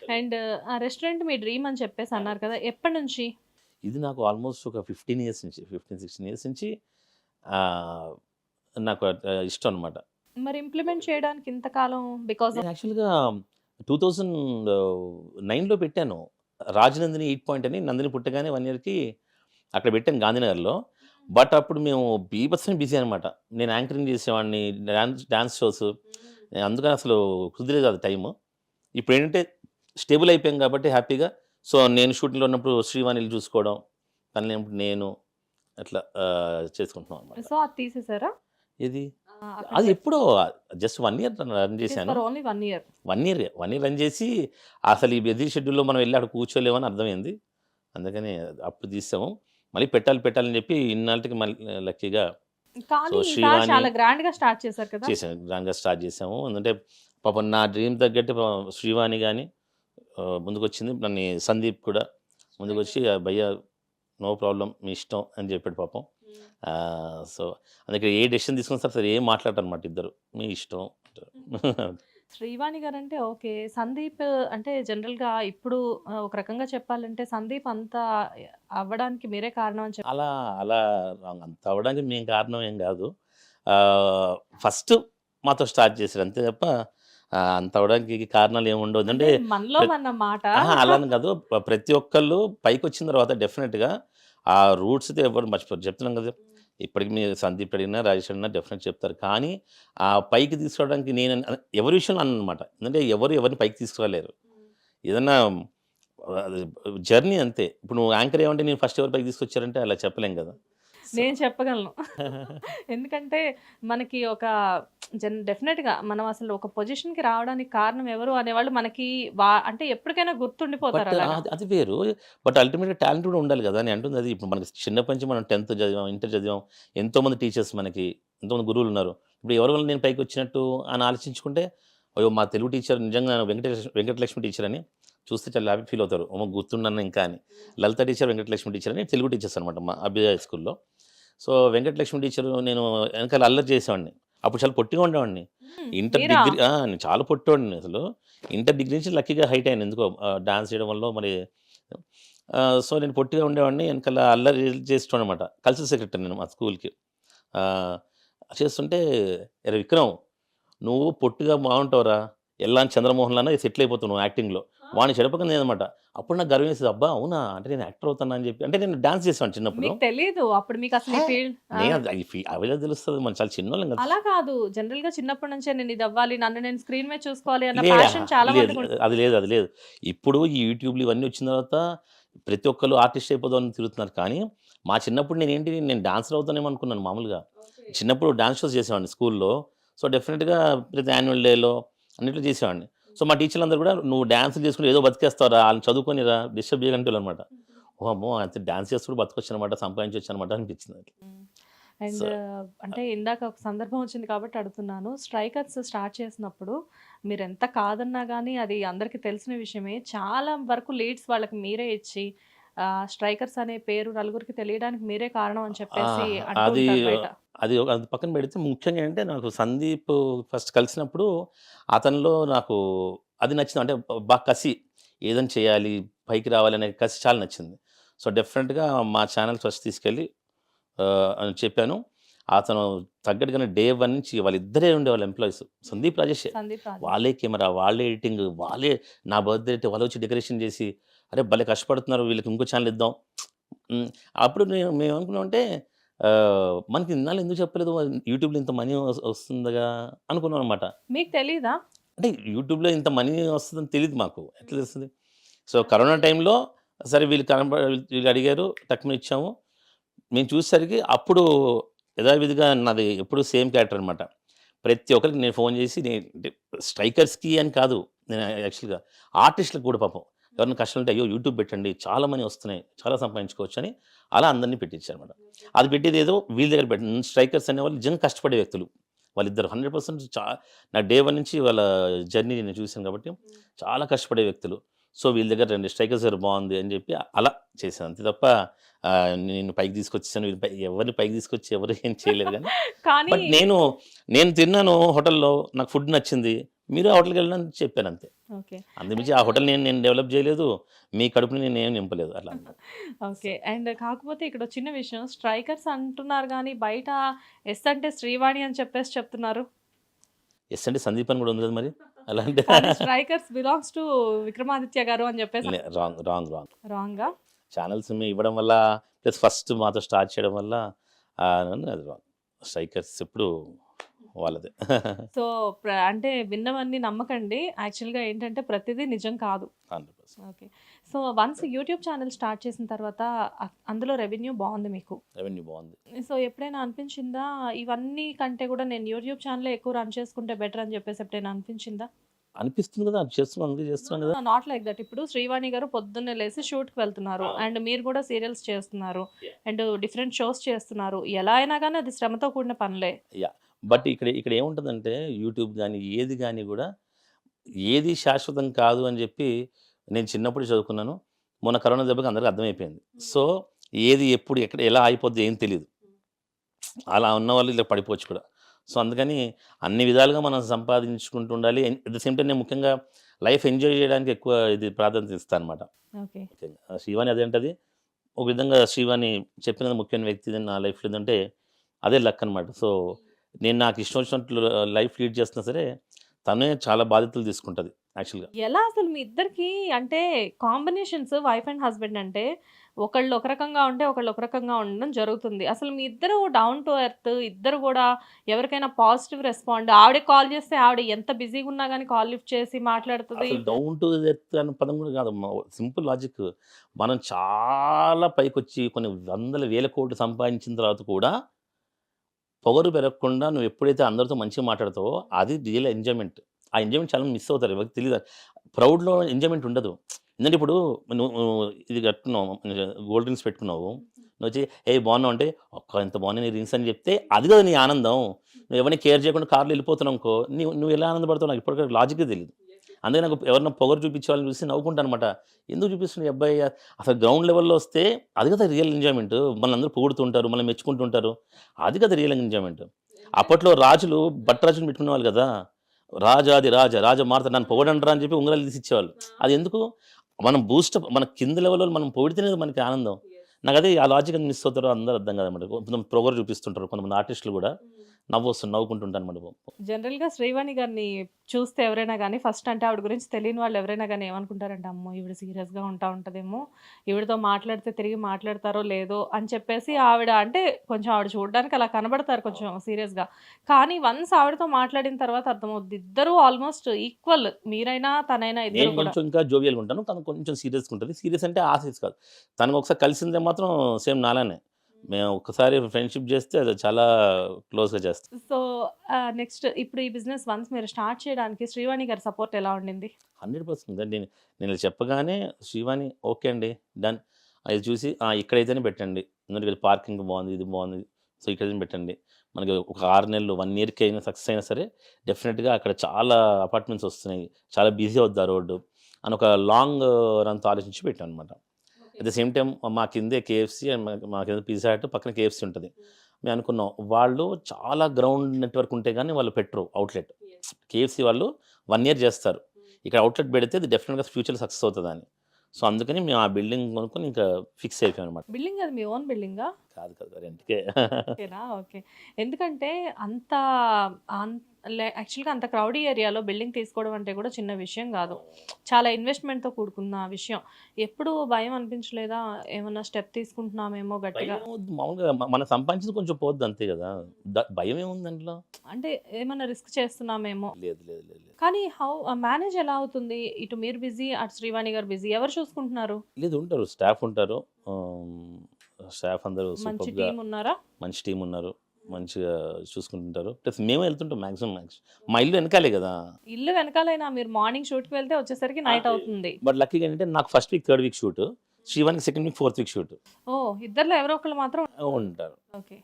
And ఆ restaurant మీ dream అని చెప్పేసి అన్నారు కదా! ఎప్పటినుంచి? ఇది నాకు ఆల్మోస్ట్ ఒక 15 ఇయర్స్ నుంచి 16 ఇయర్స్ నుంచి ఆహ్, నాకు ఇష్టం అనమాట. మరి ఇంప్లిమెంట్ చేయడానికి ఇంతకాలం బికాస్ నేను ఆఫ్ యాక్చువల్‌గా 2009లో పెట్టాను. రాజనందిని ఈట్ పాయింట్ అని నందిని పుట్టగానే 1 ఇయర్‌కి అక్కడ పెట్టాను గాంధీనగర్‌లో. బట్ అప్పుడు మేము బీభత్సమైన బిజీ అనమాట. నేను యాంకరింగ్ చేసేవాడిని. Dance shows. అందుకని అసలు కుదిరేది కాదు టైము. ఇప్పుడేంటంటే స్టేబుల్ అయిపోయాం కాబట్టి హ్యాపీగా. సో, నేను షూటింగ్‌లో ఉన్నప్పుడు శ్రీవాణిని చూసుకోవడం. తను లేనప్పుడు నేను అట్లా చేసుకుంటున్నాం అనమాట. సో, అది తీసేసారా? ఏది? అక్కడ అది ఎప్పుడో just 1 year run it is చేశాను. For only 1 year. 1 year run చేసి అసలు ఈ బిజీ షెడ్యూల్‌లో మనం వెళ్లి అక్కడ కూర్చోలేమని అర్థమైంది. అందుకని అప్పుడు తీసాము. మళ్ళీ పెట్టాలని చెప్పి ఇన్నాళ్లకి మళ్ళీ లక్కీగా సో, కానీ ఈసారి శ్రీవాణి చాలా గ్రాండ్‌గా స్టార్ట్ చేశారు కదా! చేశాను. గ్రాండ్‌గా స్టార్ట్ చేసాము. ఎందుకంటే పాపం నా డ్రీమ్ తగ్గట్టు శ్రీవాణి గాని ముందుకొచ్చింది. సందీప్ కూడా ముందుకొచ్చి "భయ్యా నో ప్రాబ్లమ్ మీ ఇష్టం" అని చెప్పాడు పాపం. సో, అందుకే ఏ డెసిషన్ తీసుకున్నా సరే అసలు ఏం మాట్లాడరనమాట ఇద్దరు. "మీ ఇష్టం" అంటారు. Srivani guarantee okay. సందీప్ అంటే జనరల్‌గా ఇప్పుడు ఒక రకంగా చెప్పాలంటే సందీప్ అంత అవ్వడానికి మీరే కారణం అని చెప్ అలా అలా అంత అవ్వడానికి మేము కారణం ఏం గాదు. ఆహ్, ఫస్ట్ మాతో స్టార్ట్ చేసారు. అంతే తప్ప అంత అవ్వడానికి కారణాలు ఏమి ఉండవు. అంటే ఎందుకంటే మనలో ప్రత్ మన మాట. అహా! అలా అని కాదు. ప్రతి ఒక్కళ్ళు పైకొచ్చిన తర్వాత డెఫినిట్‌గా ఆ రూట్స్‌తో ఎవరు మర్చిపోరు. చెప్తున్నాం కదా! ఇప్పటికి మీరు సందీప్ అడిగినా, రాజేష్ అడిగినా డెఫినెట్‌గా చెప్తారు. కానీ ఆ పైకి తీసుకురావడానికి నేను ఎవరి విషయంలో అననమాట. ఎందుకంటే ఎవరు ఎవరిని పైకి తీసుకురాలేరు. ఏదన్నా అది జర్నీ అంతే. ఇప్పుడు నువ్వు యాంకర్ అయ్యావంటే నేను ఫస్ట్ ఎవరు పైకి తీసుకొచ్చారంటే అలా చెప్పలేం కదా! సో నేను చెప్పగలను. ఎందుకంటే మనకి ఒక డెఫినిట్‌గా మనం అసలు ఒక పొజిషన్‌కి రావడానికి కారణం ఎవరు అనేవాళ్ళు మనకి అంటే ఎప్పటికైనా గుర్తుండిపోతారు బట్ అలాగా. అది అది వేరు. బట్ అల్టిమేట్‌గా టాలెంట్ కూడా ఉండాలి కదా! నేను అంటుంది అది. ఇప్పుడు మనకి చిన్నప్పటి నుంచి మనం 10థ్ చదివాం, ఇంటర్ చదివాం. ఎంతోమంది టీచర్స్ మనకి, ఎంతోమంది గురువులున్నారు. ఇప్పుడు ఎవరి వల్ల నేను పైకొచ్చినట్టు అని ఆలోచించుకుంటే, అయ్యో! మా తెలుగు టీచర్ నిజంగా వెంకటలక్ష్మి టీచర్ అని చూస్తే చాలా హ్యాపీ ఫీల్ అవుతారు. అమ్మో! గుర్తున్నాను ఇంకా అని. లలిత టీచర్, వెంకటలక్ష్మి టీచర్ అని తెలుగు టీచర్స్ అనమాట మా అభ్యుదయ స్కూల్‌లో. సో, వెంకటలక్ష్మి టీచరు నేను వెనకాల అల్లరి చేసేవాడిని. అప్పుడు చాలా పొట్టిగా ఉండేవాడిని. ఇంటర్ మీరా? డిగ్రీ నేను చాలా పొట్టోడిని అసలు. ఇంటర్ డిగ్రీ నుంచి లక్కీగా హైట్ అయ్యాను ఎందుకో డాన్స్ చేయడం వల్లో మరి సో, నేను పొట్టిగా ఉండేవాడిని. ఎనకాల అల్లరి చేసేటోడినన్నమాట. కల్చరల్ సెక్రటరీ నేను మా స్కూల్‌కి. ఆహ్, చేస్తుంటే "అరేయ్ విక్రమ్! నువ్వు పొట్టిగా బాగుంటావురా. ఎల్లాని చంద్రమోహన్‌లాగా సెటిల్ అయిపోతావు నువ్వు యాక్టింగ్‌లో." వాడిని చెడపకనేదనమాట. అప్పుడు నాకు గర్వమేసేది. అబ్బా! అవునా! అంటే నేను యాక్టర్ అవుతానా అని చెప్పి. అంటే నేను డాన్స్ చేసేవాడిని చిన్నప్పుడు. మీకు తెలీదు. అప్పుడు మీకసలు ఈ ఫీల్డ్ నేను అది అవెలా తెలుస్తది మనం చాలా చిన్నోళ్ళం కదా! అలా కాదు. జనరల్‌గా చిన్నప్పటి నుంచే నేను ఇదవ్వాలి, నన్ను నేను స్క్రీన్ మీద చూసుకోవాలి అన్న లేదు. ప్యాషన్ చాలా లేదు. మందికుంటుంది. అది లేదు. ఇప్పుడు ఈ యూట్యూబ్‌లు ఇవన్నీ వచ్చిన తర్వాత ప్రతి ఒక్కళ్ళు ఆర్టిస్ట్ అయిపోదామని తిరుగుతున్నారు. కానీ మా చిన్నప్పుడు నేను డాన్సర్ అవుతానేమో అనుకున్నాను మామూలుగా. చిన్నప్పుడు డాన్స్ షోస్ చేసేవాడిని స్కూల్‌లో. సో, డెఫినిట్‌గా ప్రతి యాన్యువల్ డేలో అన్నిట్లో చేసేవాడిని. సో, మా టీచర్లందరూ కూడా "నువ్వు డాన్సులు చేసుకుంటూ ఏదో బతికేస్తావురా ఆళ్ళని చదువుకోనిరా డిస్టర్బ్ చేయకంటోళ్ళనమాట." ఓహమ్మో! అయితే డాన్స్ చేస్తూ కూడా బతకొచ్చనమాట, సంపాదించొచ్చనమాట అనిపించింది నాకు. హ్మ్. అండ్ సో అంటే ఇందాక ఒక సందర్భం వచ్చింది కాబట్టి అడుగుతున్నాను. స్ట్రైకర్స్ స్టార్ట్ చేసినప్పుడు మీరెంత కాదన్నా గానీ అది అందరికీ తెలిసిన విషయమే. చాలా వరకు లీడ్స్ వాళ్ళకి మీరే ఇచ్చి స్ట్రైకర్స్ అనే పేరు నలుగురికి తెలియడానికి మీరే కారణం అని ఆ! చెప్పేసి అంటూ అది ఉంటారు బయట. అది పక్కన పెడితే ముఖ్యంగా ఏంటంటే నాకు సందీప్ ఫస్ట్ కలిసినప్పుడు అతనిలో నాకు అది నచ్చింది. అంటే బాగా కసి. ఏదైనా చేయాలి, పైకి రావాలనే కసి చాలా నచ్చింది. సో, డెఫినిట్‌గా మా ఛానెల్ ఫస్ట్ తీసుకెళ్ళి అని చెప్పాను. అతను తగ్గట్టుగానే డే 1 నుంచి వాళ్ళిద్దరే ఉండేవాళ్ళు ఎంప్లాయీస్. సందీప్, రాజేషే. సందీప్ రాజేష్. వాళ్ళే కెమెరా, వాళ్ళే ఎడిటింగ్, వాళ్ళే నా బర్త్‌డే అయితే వాళ్ళొచ్చి డెకరేషన్ చేసి, అరే! భలే కష్టపడుతున్నారు వీళ్ళకి ఇంకో ఛానెల్ ఇద్దాం. హ్మ్. అప్పుడు మేమనుకున్నామంటే మనకి ఇన్నాళ్ళు ఎందుకు చెప్పలేదు యూట్యూబ్‌లో ఇంత మనీ వస్తుందిగా అనుకున్నామనమాట. మీకు తెలీదా? అంటే యూట్యూబ్‌లో ఇంత మనీ వస్తదని తెలీదు మాకు. ఎట్లా తెలుస్తది? సో, కరోనా టైంలో సరే వీళ్ళు అడిగారు టక్కున ఇచ్చాము. మేము చూసేసరికి అప్పుడు యథావిధిగా నాది ఎప్పుడు సేమ్ క్యారెక్టర్ అనమాట. ప్రతి ఒక్కరికి నేను ఫోను చేసి అంటే స్ట్రైకర్స్‌కి అని కాదు. నేను యాక్చువల్‌గా ఆర్టిస్ట్‌లకి కూడా పాపం. ఎవరైనా కష్టాలుంటే అయ్యో! యూట్యూబ్ పెట్టండి. చాలా మనీ వస్తున్నాయి. చాలా సంపాదించుకోవచ్చని అలా అందరిని పెట్టించారనమాట. అది పెట్టేదేదో వీళ్ళ దగ్గర స్ట్రైకర్స్ అనేవాళ్ళు నిజంగా కష్టపడే వ్యక్తులు. వాళ్ళిద్దరు 100% నా డే 1 నుంచి వాళ్ళ జర్నీ నేను చూసాను కాబట్టి చాలా కష్టపడే వ్యక్తులు. సో, వీళ్ళ దగ్గర రండి స్ట్రైకర్స్ దగ్గర బావుంది అని చెప్పి అలా చేశాను. అంతే తప్ప నేను పైకి తీసుకొచ్చేసాను. ఎవరిని పైకి తీసుకొచ్చి ఎవరు ఏం చేయలేరు గానీ, కానీ బట్ నేను తిన్నాను హోటల్‌లో. నాకు ఫుడ్ నచ్చింది. మీరు ఆ హోటల్కి వెళ్ళిన చెప్పాను అంతే. ఓకే. అందుమించి ఆ హోటల్ నేను డెవలప్ చేయలేదు, మీ కడుపుని నేనేం నింపలేదు అట్లా. ఓకే. అండ్ కాకపోతే ఇక్కడ చిన్న విషయం, స్ట్రైకర్స్ అంటున్నారు గానీ బయట ఎస్ అంటే శ్రీవాణి అని చెప్పేసి చెప్తున్నారు. ఎస్ అంటే సందీప్ అని కూడా ఉంది కదా మరి. అలా అంటే కానీ స్ట్రైకర్స్ బిలాంగ్స్ టు విక్రమాదిత్య గారు అని చెప్పేసి రాంగ్ రాంగ్ రాంగ్. రాంగా? ఛానల్స్ ఇవ్వడం వల్ల ప్లస్ ఫస్ట్ మాతో స్టార్ట్ చేయడం వల్ల అది రాంగ్. స్ట్రైకర్స్ ఎప్పుడు వాళ్ళదే. సో అంటే విన్నవన్నీ నమ్మకండి. యాక్చువల్‌గా ఏంటంటే ప్రతిదీ నిజం కాదు. 100%. Okay. So once YouTube channel start చేసిన తర్వాత అందులో రెవెన్యూ బావుంది మీకు. రెవెన్యూ బాగుంది. సో ఎప్పుడైనా అనిపించిందా ఇవన్నీ కంటే కూడా నేను యూట్యూబ్ ఛానెలే ఎక్కువ రన్ చేసుకుంటే బెటర్ అని చెప్పేసి ఎప్పుడైనా అనిపించిందా? అనిపిస్తుంది కదా, అది చేస్తున్నాం, అందుకే చేస్తున్నాం కదా. Not like that. ఇప్పుడు శ్రీవాణి గారు పొద్దున్నే లేసి షూట్‌కి వెళ్తున్నారు. అండ్ మీరు కూడా సీరియల్స్ చేస్తున్నారు. అండ్ డిఫరెంట్ షోస్ చేస్తున్నారు. ఎలా అయినా గానీ అది శ్రమతో కూడిన పనులే. యాహ్! బట్ ఇక్కడ ఏముంటదంటే యూట్యూబ్ గానీ, ఏది గానీ గూడా ఏది శాశ్వతం కాదు అని జెప్పి నేను చిన్నప్పుడు చదువుకున్నాను. మొన్న కరోనా దెబ్బకి అందరికి అర్థమైపోయింది. సో, ఏది ఎప్పుడు ఎక్కడ ఎలా అయిపోద్దో ఏం తెలీదు. అలా ఉన్నవాళ్ళు ఇలా పడిపోవచ్చు కూడా. సో, అందుకని అన్ని విధాలుగా మనం సంపాదించుకుంటూ ఉండాలి. అట్ ద సేమ్ టైమ్ నేను ముఖ్యంగా లైఫ్ ఎంజాయ్ చేయడానికి ఎక్కువ ఇది ప్రాధాన్యత ఇస్తాననమాట. ఓకే. ముఖ్యంగా. శ్రీవాణి అదేంటది. ఒక విధంగా శ్రీవాణి చెప్పిన ముఖ్యమైన వ్యక్తి నా లైఫ్‌లో ఏందంటే అదే లక్ అనమాట. సో, నేను నాకు ఇష్టం వచ్చినట్లు లైఫ్ లీడ్ చేస్తున్నా సరే, తనే చాలా బాధ్యతలు తీసుకుంటది యాక్చువల్‌గా. ఎలా అసలు మీ ఇద్దరికీ అంటే కాంబినేషన్స్ వైఫ్ అండ్ హస్బెండ్ అంటే ఒకళ్ళు ఒక రకంగా ఉంటే ఒకళ్ళు ఒక రకంగా ఉండడం జరుగుతుంది. అసలు మీ ఇద్దరు డౌన్ టు ఎర్త్, ఇద్దరు కూడా ఎవరికైనా పాజిటివ్ రెస్పాండ్. ఆవిడకి కాల్ చేస్తే ఆవిడ ఎంత బిజీగా ఉన్నా గానీ కాల్ లిఫ్ట్ చేసి మాట్లాడుతది. అసలు డౌన్ టు ఎర్త్ అనే పదం కూడా కాదమ్మా. Simple logic. మనం చాలా పైకొచ్చి కొన్ని వందల వేల కోట్లు సంపాదించిన తర్వాత కూడా పొగరు పెరగకుండా నువ్వు ఎప్పుడైతే అందరితో మంచిగా మాట్లాడతావో అది రియల్ ఎంజాయ్‌మెంట్. ఆ ఎంజాయ్‌మెంట్ చాలా మిస్ అవుతారు. ఎవరికి తెలీదు. ప్రౌడ్‌లో ఎంజాయ్‌మెంట్ ఉండదు. ఎందుకంటే ఇప్పుడు నువ్వు ఇది కట్టుకున్నావు, గోల్డ్ రింగ్స్ పెట్టుకున్నావు. నువ్వొచ్చి "ఏయ్! బాగున్నావు" అంటే "అక్క ఎంత బాగున్నాయి నీ రింగ్స్" అని చెప్తే అది కదా నీ ఆనందం. నువ్వు ఎవరిని కేర్ చేయకుండా కార్‌లో వెళ్ళిపోతున్నావనుకో, నువ్వు ఎలా ఆనందపడతావో నాకు ఇప్పటివరకు లాజిక్కే తెలీదు. అందుకే నాకు ఎవరైనా పొగరు చూపించే వాళ్ళని చూసి నవ్వుకుంటాననమాట. ఎందుకు చూపిస్తున్నావు ఈ అబ్బాయి? అసలు గ్రౌండ్ లెవెల్‌లో వస్తే అది కదా రియల్ ఎంజాయ్‌మెంట్. మనల్ని అందరూ పొగుడుతుంటారు, మనల్ని మెచ్చుకుంటుంటారు. అది కదా రియల్ ఎంజాయ్‌మెంట్. అప్పట్లో రాజులు భట్టరాజుని పెట్టుకునేవాళ్ళు కదా! రాజాది రాజ, రాజమార్తాండ నన్ను పొగడండ్రా అని చెప్పి ఉంగరాలు తీసి ఇచ్చేవాళ్ళు. అది ఎందుకు? మనం బూస్టప్ మన కింద లెవెల్‌లో మనం పొగిడితేనే కదా మనకి ఆనందం. నాకదే ఆ లాజిక్ ఎందుకు మిస్ అవుతారో అందరూ అర్థం కాదనమాట. కొంతమంది పొగరు చూపిస్తుంటారు. కొంతమంది ఆర్టిస్టులు కూడా నవ్వుకుంటుంటారనమాట. జనరల్‌గా శ్రీవాణి గారిని చూస్తే ఎవరైనా గానీ ఫస్ట్ అంటే ఆవిడ గురించి తెలియని వాళ్ళు ఎవరైనా గానీ ఏమనుకుంటారంటే, అమ్మో! ఈవిడ సీరియస్‌గా ఉంటదేమో, ఈవిడతో మాట్లాడితే తిరిగి మాట్లాడతారో లేదో అని చెప్పేసి ఆవిడ అంటే కొంచెం ఆవిడ చూడడానికి అలా కనబడతారు కొంచెం సీరియస్‌గా. కానీ వన్స్ ఆవిడతో మాట్లాడిన తర్వాత అర్థమవుద్ది. ఇద్దరూ ఆల్మోస్ట్ ఈక్వల్. మీరైనా, తనైనా ఇద్దరు నేను కూడా. కొంచెం ఇంకా జోవియల్‌గా ఉంటాను. తను కొంచెం సీరియస్‌గా ఉంటది. సీరియస్ అంటే ఆ సీరియస్ కాదు. తనకు ఒకసారి కలిసిందే మాత్రం సేమ్ నాలానే. మేము ఒక్కసారి ఫ్రెండ్‌షిప్ చేస్తే అది చాలా క్లోజ్‌గా చేస్తాం. సో, నెక్స్ట్ ఇప్పుడు ఈ బిజినెస్ వన్స్ మీరు స్టార్ట్ చేయడానికి శ్రీవాణి గారి సపోర్ట్ ఎలా ఉండింది? 100% అండి. నేను ఇలా చెప్పగానే శ్రీవాణి ఓకే అండి. డన్. అది చూసి ఇక్కడైతేనే పెట్టండి. ఎందుకంటే పార్కింగ్ బాగుంది, ఇది బాగుంది. సో, ఇక్కడైతేనే పెట్టండి. మనకి ఒక 6 నెలలు, 1 ఇయర్‌కి అయినా సక్సెస్ అయినా సరే డెఫినిట్‌గా అక్కడ చాలా అపార్ట్మెంట్స్ వస్తున్నాయి. చాలా బిజీ అవుద్ది ఆ రోడ్డు అని ఒక లాంగ్ రన్‌తో ఆలోచించి పెట్టామనమాట. అట్ ద సేమ్ టైమ్ మా కిందే కేఎఫ్‌సీ అండ్ మా కింద పిజ్జా హట్, పక్కన కేఎఫ్‌సీ ఉంటది. మేము అనుకున్నాం వాళ్ళు చాలా గ్రౌండ్ నెట్వర్క్ ఉంటే గానీ వాళ్ళు పెట్టరు అవుట్‌లెట్. కేఎఫ్‌సీ వాళ్ళు 1 ఇయర్ చేస్తారు. ఇక్కడ అవుట్‌లెట్ పెడితే అది డెఫినిట్‌గా ఫ్యూచర్‌లో సక్సెస్ అవుతదని. సో, అందుకని మేము ఆ బిల్డింగ్ కొనుక్కొని ఇంకా ఫిక్స్ అయిపోయామనమాట. బిల్డింగ్ అది మీ ఓన్ బిల్డింగా? కాదు రెంట్‌కే. ఓకేనా? ఓకే. ఎందుకంటే అంత అన్ యాక్చువల్‌గా అంత క్రౌడీ ఏరియాలో బిల్డింగ్ తీసుకోవడం అంటే కూడా చిన్న విషయం గాదు. చాలా ఇన్వెస్ట్‌మెంట్‌తో కూడుకున్న విషయం. ఎప్పుడు భయం అనిపించలేదా? ఏమన్నా స్టెప్ తీసుకుంటున్నామేమో గట్టిగా? భయం మామూలుగా మనం సంపాదించింది కొంచెం పోద్ది అంతే గదా! భయం ఏముంది దాంట్లో? అంటే ఏమన్నా రిస్క్ చేస్తున్నామేమో. లేదు. కానీ మేనేజ్ ఎలా అవుతుంది? ఇటు మీరు బిజీ, అటు శ్రీవాణి గారు బిజీ. ఎవరు చూసుకుంటున్నారు? లేదు ఉంటారు. స్టాఫ్ ఉంటారు. స్టాఫ్ అందరూ మంచి సూపర్బ్‌గా టీమ్ ఉన్నారా? మంచి టీమ్ ఉన్నారు. మంచిగా చూసుకుంటుంటారు. ప్లస్ మేమే వెళ్తుంటాం మాక్సిమం. మా ఇల్లు వెనకాలే గదా! ఇల్లు వెనకాలైనా మీరు మార్నింగ్ షూట్‌కి వెళ్తే వచ్చేసరికి నైట్ అవుతుంది. బట్ లక్కీగా ఏంటంటే నాకు first week, third week shoot. శ్రీవాణికి second week, fourth week shoot oh! ఇద్దరిలో ఎవరో ఒకళ్ళు మాత్రం ఉంటారు. ఓకే.